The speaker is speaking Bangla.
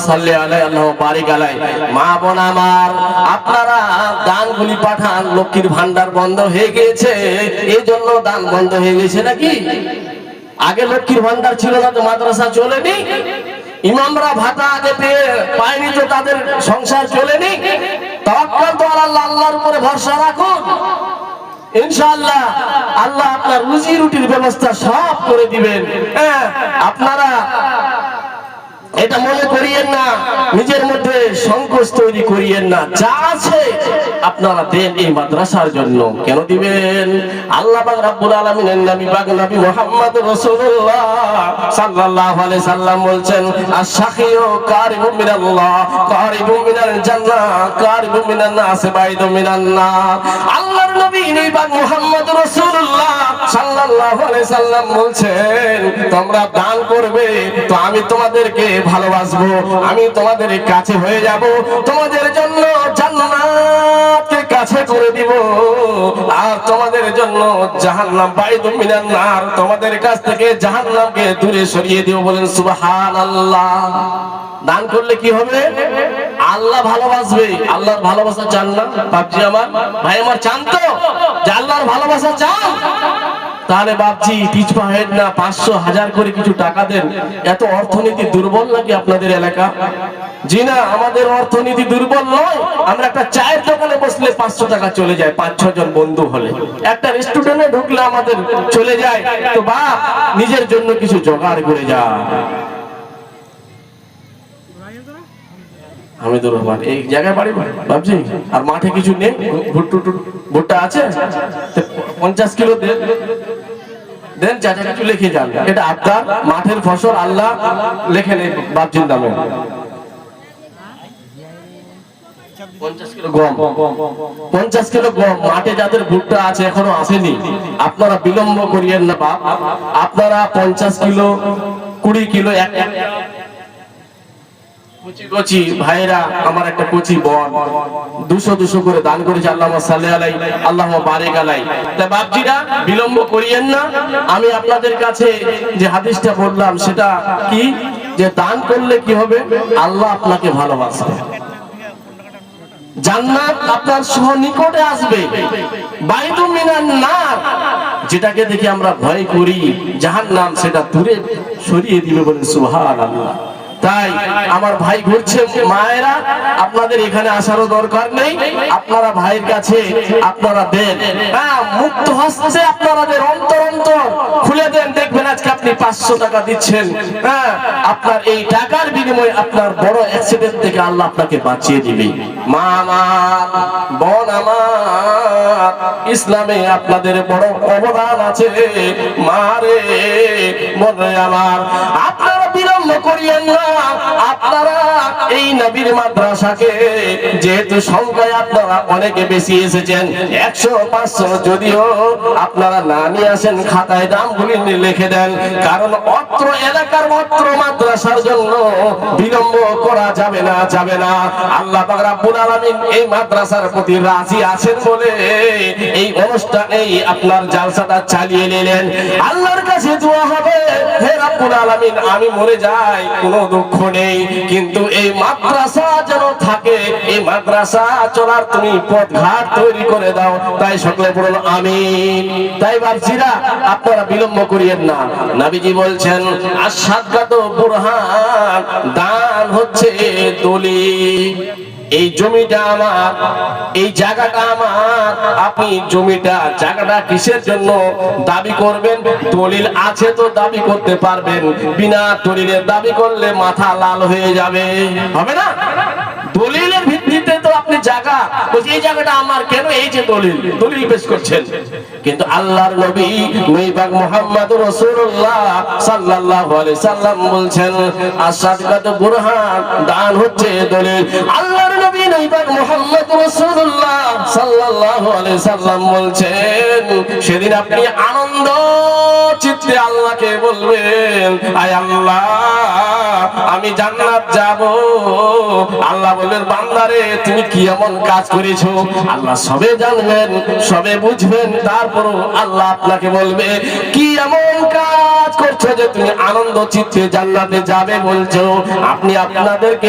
সাল্লি আলাইহি আল্লাহুম্মা বারিক আলাইহি। মা বোন আমার, আপনারা দানগুলি পাঠান, লক্ষ্মীর ভান্ডার বন্ধ হয়ে গিয়েছে, এই জন্য দান বন্ধ হয়ে গেছে নাকি? আগে লক্ষ্মীর ভান্ডার ছিল না তো মাদ্রাসা চলেনি? ইমামরা ভাতা আগে পায়নি তো তাদের সংসার চলেনি? তাওয়াক্কাল তো আল্লাহ, আল্লাহর উপরে ভরসা রাখুন, ইনশাআল্লাহ আল্লাহ আপনার রুজি রুটির ব্যবস্থা সব করে দিবেন। হ্যাঁ, আপনারা এটা মনে করিয়েন না, নিজের মধ্যে সংকোচ তৈরি করিয়েন না, যা আছে আপনারা দেন এই মাদ্রাসার জন্য। কেন দিবেন? আল্লাহ পাক রব্বুল আলামিনের নবী পাক নবী মুহাম্মদ রাসূলুল্লাহ সাল্লাল্লাহু আলাইহি সাল্লাম বলছেন, আশ-শাকিয়ু কারিবুম মিনাল্লাহ কারিবুম মিনাল জান্নাহ কারিবুম মিনান নাস বাইদুম মিনান নার। আল্লাহর নবী পাক মুহাম্মদ রাসূলুল্লাহ সাল্লাল্লাহু আলাইহি সাল্লাম বলছেন, তোমরা দান করবে তো আমি তোমাদেরকে ভালোবাসবো, আমি তোমাদের কাছে হয়ে যাব, তোমাদের জন্য জান্নাতকে কাছে করে দিব, আর তোমাদের জন্য জাহান্নাম বাইদুম মিনান নার, তোমাদের কাছ থেকে জাহান্নামকে দূরে সরিয়ে দিব। বলেন সুবহানাল্লাহ। দান করলে কি হবে? আল্লাহ ভালোবাসবে। আল্লাহর ভালোবাসা চান না বাপজি আমার, ভাই আমার, চান তো যে আল্লাহর ভালোবাসা চান? তাহলে বাপজি পিছপা হেড না, 500 1000 করে কিছু টাকা দেন। এত অর্থনীতি দুর্বল নাকি আপনাদের এলাকা? জি না, আমাদের অর্থনীতি দুর্বল নয়। আমরা একটা চায়ের দোকানে বসলে 500 টাকা চলে যায়, 5-6 জন বন্ধু হলে। একটা রেস্টুরেন্টে ঢুকলে আমাদের চলে যায়। তো বাপ নিজের জন্য কিছু জোগাড় করে যা। হামিদুর রহমান এই জায়গায় বাড়ি বাপজি, আর মাঠে কিছু নেই? ভুট্টা আছে 50 কিলো দেন, যা যা কিছু লিখে যান, এটা আপনার মাঠের ফসল, আল্লাহ লেখে নেই বাপজির নামে। 50 কিলো গম, 50 কিলো গম। মাঠে যাদের ভুট্টা আছে এখনো আসেনি, আপনারা বিলম্ব করিয়েন না বাপ। আপনারা 50 কিলো 20 কিলো কচি ভাইরা, আমার একটা কচি বোন 200 করে দান করেছে। আল্লাহুম্মা সাল্লি আলাইহি আল্লাহুম্মা বারিক আলাইহি। তাই বাপজিরা বিলম্ব করিয়েন না। আমি আপনাদের কাছে যে হাদিসটা বললাম সেটা কি, যে দান করলে কি হবে? আল্লাহ আপনাকে ভালোবাসবে, জান্নাত আপনার সনিকটে আসবে, বাইদুম মিনান নার, যেটাকে দেখে আমরা ভয় করি জাহান্নাম, সেটা দূরে সরিয়ে দিবে। বলেন সুবহানাল্লাহ। তাই আমার ভাই ঘুরছে, মায়েরা আপনাদের এখানে আসারও দরকার নেই, আপনারা ভাইয়ের কাছে আপনারা দেন। হ্যাঁ, মুক্ত হস্তে আপনারা দেন, অন্তর খুলে দেন। দেখবেন আজকে আপনি 500 টাকা দিচ্ছেন, হ্যাঁ, আপনার এই টাকার বিনিময়ে আপনার বড় অ্যাক্সিডেন্ট থেকে আল্লাহ আপনাকে বাঁচিয়ে দিবে। মা আমার, বোন আমার, ইসলামে আপনাদের বড় অবদান আছে। মারে বোন আমার, আপনারা বিলম্ব করিয়েন না। আপনারা এই নবীর মাদ্রাসাকে যেহেতু সংখ্যায় আপনারা অনেকে বেশি এসেছেন, 100-500 যদিও আপনারা না নিয়ে আসেন, খাতায় দামগুলি লিখে দেন, কারণ অত্র এলাকার অত্র মাদ্রাসার জন্য বিলম্ব করা যাবে না, যাবে না। আল্লাহ পাক রব্বুল আলামিন এই মাদ্রাসার প্রতি রাজি আছেন বলে এই অনুষ্ঠানে আপনার জালসাটা চালিয়ে নিলেন। আল্লাহর কাছে দোয়া হবে, হে রব্বুল আলামিন, আমি মরে যাই কোনো দুঃখ নেই, কিন্তু এই মাদ্রাসা যেন থাকে, এই মাদ্রাসা চলার তুমি পথ ঘাট তৈরি করে দাও। তাই সকলে বলুন আমিন। তাই বাপজিরা আপনারা বিলম্ব করিয়েন না। নবীজি বলছেন, আশ-শাদকাতু বুরহান, দান হচ্ছে দলিল। এই জমিটা আমার, এই জায়গাটা আমার, আপনি জমিটা জায়গাটা কিসের জন্য দাবি করবেন? দলিল আছে তো দাবি করতে পারবেন, বিনা দলিলে দাবি করলে মাথা লাল হয়ে যাবে, হবে না? দলিলের ভিত্তিতে তো আপনি জায়গা, এই জায়গাটা আমার, কেন? এই যে দলিল পেশ করছেন। কিন্তু আল্লাহর নবী পাক মুহাম্মদুর রাসূলুল্লাহ সাল্লাল্লাহু আলাইহি সাল্লাম বলছেন, আশ-শাদকাতু বুরহান, দান হচ্ছে দলিল। আল্লাহর নবী পাক মুহাম্মদুর রাসূলুল্লাহ সাল্লাল্লাহু আলাইহি সাল্লাম বলছেন, সেদিন আপনি আনন্দ চিত্তে আল্লাহকে বলবেন, আয় আল্লাহ, আমি জান্নাত যাব। আল্লাহ বলবেন, বান্দারে তুমি কি এমন কাজ করেছো? আল্লাহ সবে জানবেন, সবে বুঝবেন, তারপরও আল্লাহ আপনাকে বলবে, কি এমন কাজ করছো যে তুমি আনন্দ চিত্তে জান্নাতে যাবে বলছো? আপনি আপনাদেরকে